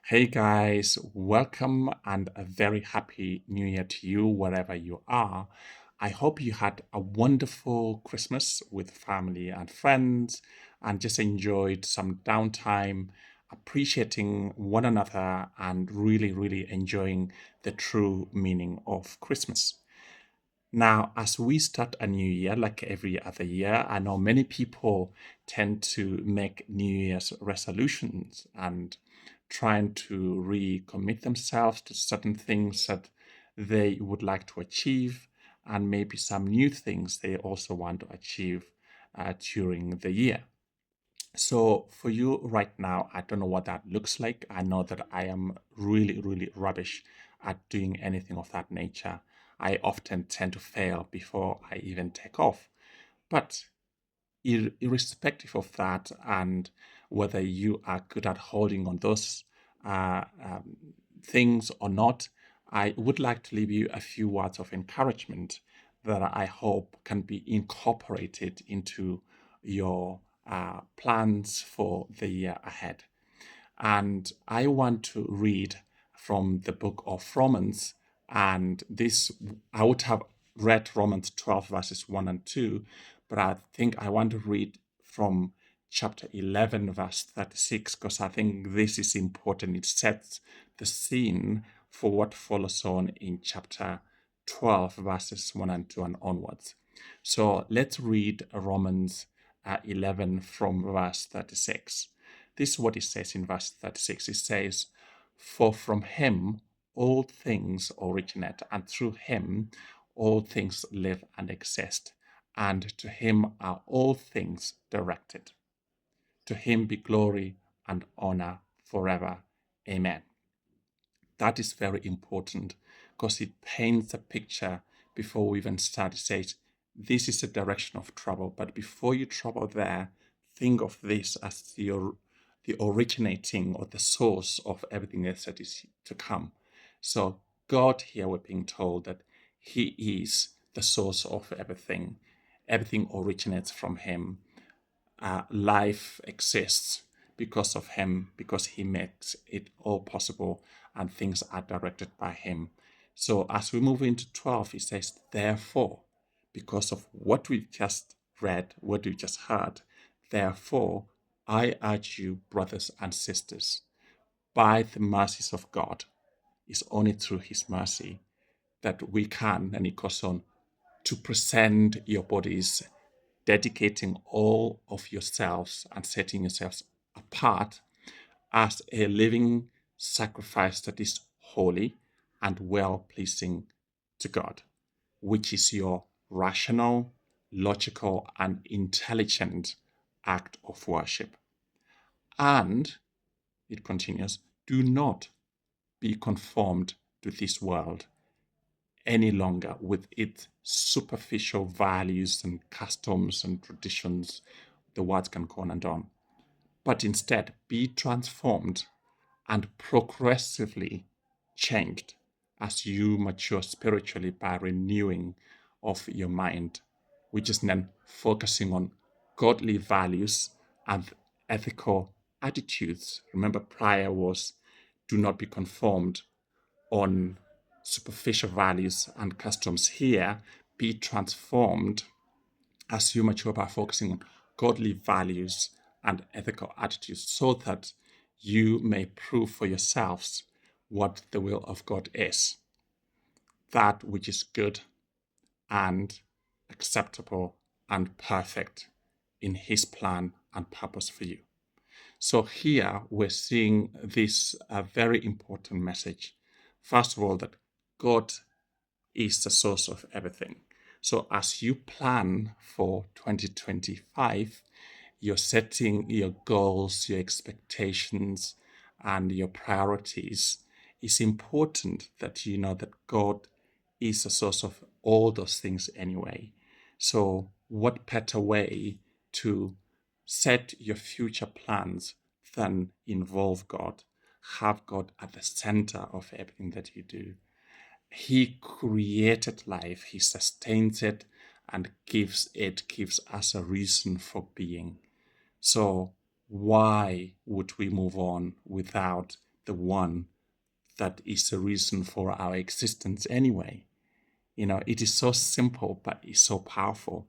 Hey guys, welcome and a very happy new year to you wherever you are. I hope you had a wonderful Christmas with family and friends and just enjoyed some downtime, appreciating one another and really enjoying the true meaning of Christmas. Now, as we start a new year, like every other year, I know many people tend to make New Year's resolutions and trying to recommit themselves to certain things that they would like to achieve, and maybe some new things they also want to achieve during the year. So, for you right now, I don't know what that looks like. I know that I am really rubbish at doing anything of that nature. I often tend to fail before I even take off. But irrespective of that, and whether you are good at holding on those uh, um, things or not, I would like to leave you a few words of encouragement that I hope can be incorporated into your plans for the year ahead. And I want to read from the book of Romans. And this, I would have read Romans 12, verses 1 and 2, but I think I want to read from chapter 11, verse 36, because I think this is important. It sets the scene for what follows on in chapter 12, verses 1 and 2 and onwards. So let's read Romans 11 from verse 36. This is what it says in verse 36. It says, "For from him all things originate, and through him all things live and exist, and to him are all things directed. To him be glory and honor forever. Amen." That is very important because it paints a picture before we even start. It says, this is a direction of travel, but before you travel there, think of this as the originating or the source of everything else that is to come. So God here, we're being told that he is the source of everything. Everything originates from him. Life exists because of him, because he makes it all possible, and things are directed by him. So as we move into 12, it says, therefore, because of what we've just read, what we just heard, therefore, I urge you, brothers and sisters, by the mercies of God, it's only through his mercy that we can, and it goes on, to present your bodies, dedicating all of yourselves and setting yourselves apart as a living sacrifice that is holy and well pleasing to God, which is your rational, logical, and intelligent act of worship. And it continues, do not be conformed to this world any longer with its superficial values and customs and traditions. The words can go on and on. But instead, be transformed and progressively changed as you mature spiritually by renewing of your mind, which is then focusing on godly values and ethical attitudes. Remember, prior was do not be conformed on superficial values and customs. Here, be transformed as you mature by focusing on godly values and ethical attitudes so that you may prove for yourselves what the will of God is, that which is good and acceptable and perfect in his plan and purpose for you. So here we're seeing this very important message. First of all, that God is the source of everything. So as you plan for 2025, you're setting your goals, your expectations, and your priorities. It's important that you know that God is the source of all those things anyway. So what better way to set your future plans than involve God? Have God at the center of everything that you do. He created life, he sustains it and gives us a reason for being. So why would we move on without the one that is the reason for our existence anyway. It is so simple, but it's so powerful.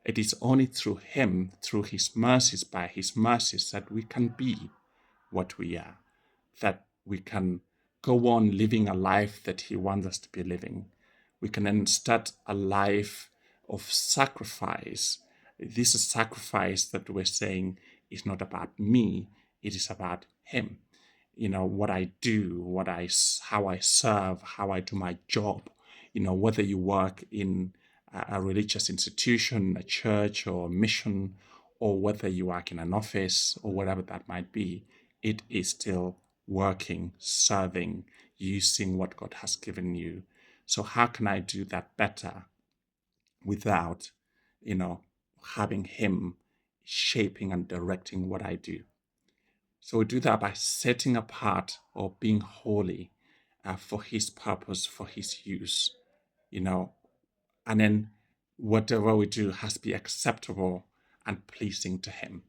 It is only through him, through his mercies, by his mercies, that we can be what we are, that we can go on living a life that he wants us to be living. We can then start a life of sacrifice. This is sacrifice that we're saying is not about me, it is about him. What I do, how I serve, how I do my job. Whether you work in a religious institution, a church or a mission, or whether you work in an office or whatever that might be, it is still working, serving, using what God has given you. So how can I do that better without, having him shaping and directing what I do? So we do that by setting apart or being holy for his purpose, for his use, and then whatever we do has to be acceptable and pleasing to him.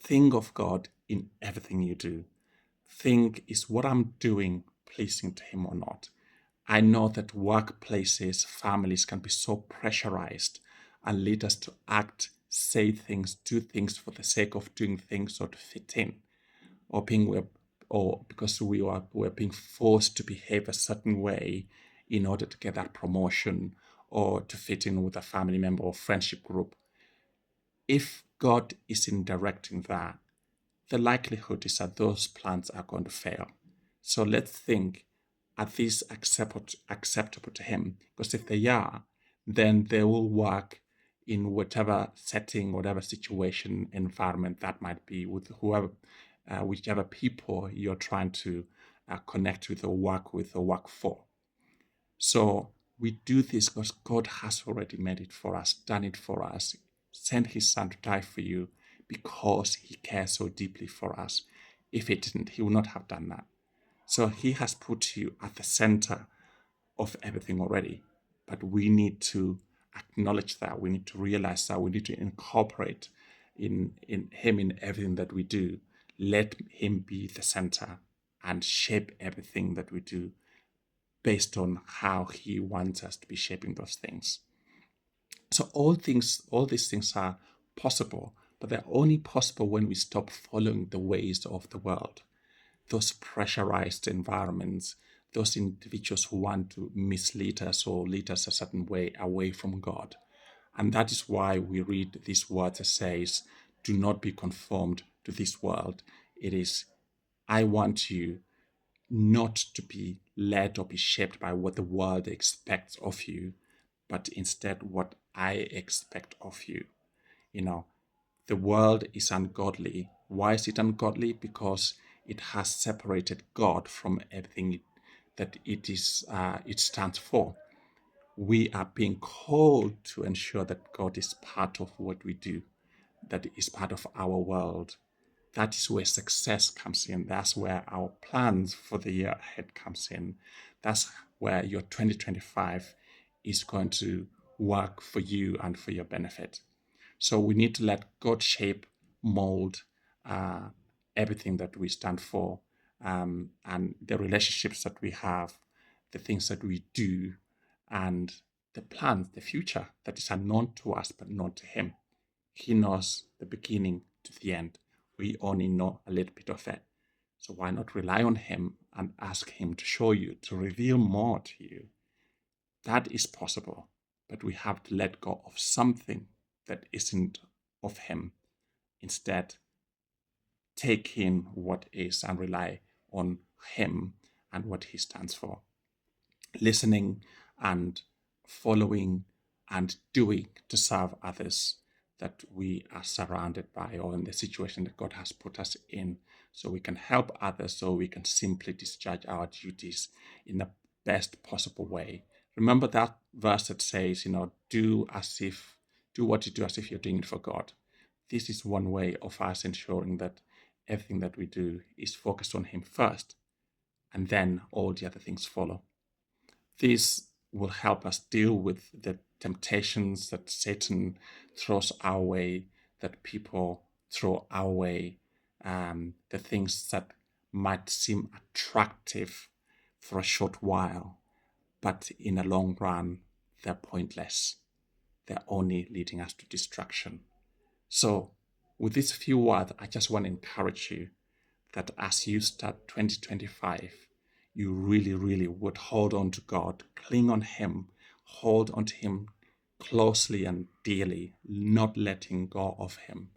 Think of God in everything you do. Think, is what I'm doing pleasing to him or not? I know that workplaces, families can be so pressurized and lead us to act, say things, do things for the sake of doing things or to fit in, or because we're being forced to behave a certain way in order to get that promotion or to fit in with a family member or friendship group. If God isn't directing that, the likelihood is that those plans are going to fail. So let's think, are these acceptable to him? Because if they are, then they will work in whatever setting, whatever situation, environment that might be, with whichever people you're trying to connect with or work for. So we do this because God has already made it for us, done it for us, sent his son to die for you because he cares so deeply for us. If he didn't, he would not have done that. So he has put you at the center of everything already. But we need to acknowledge that. We need to realize that. We need to incorporate in him in everything that we do. Let him be the center and shape everything that we do based on how he wants us to be shaping those things. So all these things are possible, but they're only possible when we stop following the ways of the world, those pressurized environments, those individuals who want to mislead us or lead us a certain way away from God. And that is why we read these words that says, do not be conformed to this world. It is, I want you not to be led or be shaped by what the world expects of you, but instead what I expect of you. The world is ungodly. Why is it ungodly? Because it has separated God from everything that it stands for. We are being called to ensure that God is part of what we do, that is part of our world. That is where success comes in. That's where our plans for the year ahead comes in. That's where your 2025 is going to work for you and for your benefit. So we need to let God shape, mold everything that we stand for, and the relationships that we have, the things that we do, and the plans, the future that is unknown to us but known to him. He knows the beginning to the end. We only know a little bit of it. So why not rely on him and ask him to show you, to reveal more to you? That is possible, but we have to let go of something that isn't of him. Instead, take in what is and rely on him and what he stands for. Listening and following and doing to serve others that we are surrounded by, or in the situation that God has put us in, so we can help others, so we can simply discharge our duties in the best possible way. Remember that verse that says, do what you do as if you're doing it for God. This is one way of us ensuring that everything that we do is focused on him first, and then all the other things follow. This will help us deal with the temptations that Satan throws our way, that people throw our way, the things that might seem attractive for a short while, but in the long run, they're pointless. They're only leading us to destruction. So, with these few words, I just want to encourage you that as you start 2025, you really, really would hold on to God, cling on Him, hold on to Him closely and dearly, not letting go of Him.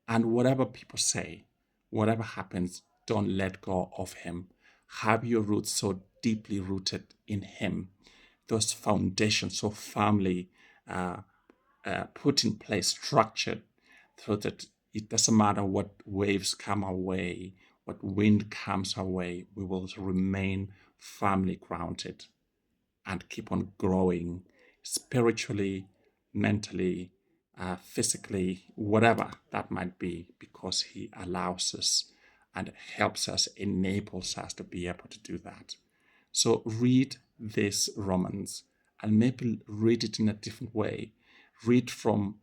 And whatever people say, whatever happens, don't let go of Him. Have your roots so deeply rooted in Him, those foundations so firmly put in place, structured, so that it doesn't matter what waves come our way, what wind comes our way, we will remain firmly grounded and keep on growing spiritually, mentally, physically, whatever that might be, because He allows us and helps us, enables us to be able to do that. So read this Romans and maybe read it in a different way. Read from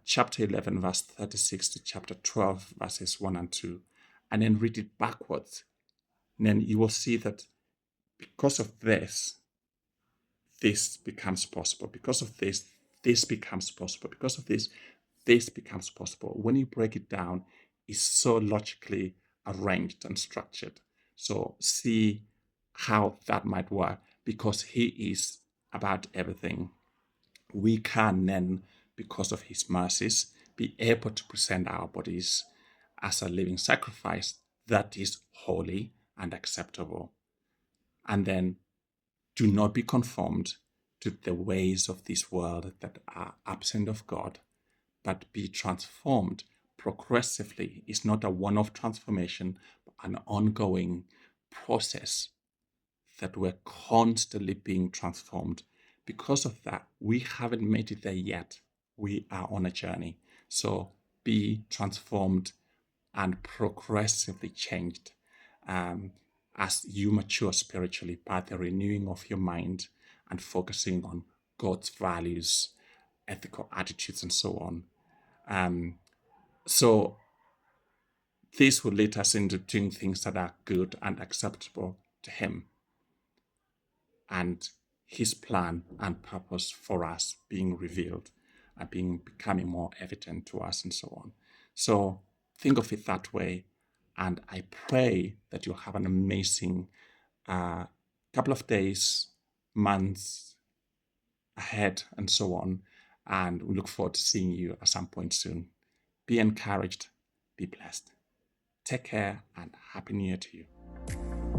chapter 11, verse 36 to chapter 12, verses 1 and 2, and then read it backwards. And then you will see that because of this, this becomes possible. Because of this, this becomes possible. Because of this becomes possible. When you break it down, it's so logically arranged and structured. So see how that might work, because He is about everything. We can then, because of His mercies, be able to present our bodies as a living sacrifice that is holy and acceptable. And then do not be conformed to the ways of this world that are absent of God, but be transformed progressively. It's not a one-off transformation, but an ongoing process that we're constantly being transformed. Because of that, we haven't made it there yet. We are on a journey. So be transformed and progressively changed as you mature spiritually by the renewing of your mind and focusing on God's values, ethical attitudes, and so on. So this will lead us into doing things that are good and acceptable to Him, and His plan and purpose for us being revealed and becoming more evident to us, and so on. So think of it that way, and I pray that you'll have an amazing couple of days, months ahead, and so on. And we look forward to seeing you at some point soon. Be encouraged, be blessed. Take care, and Happy New Year to you.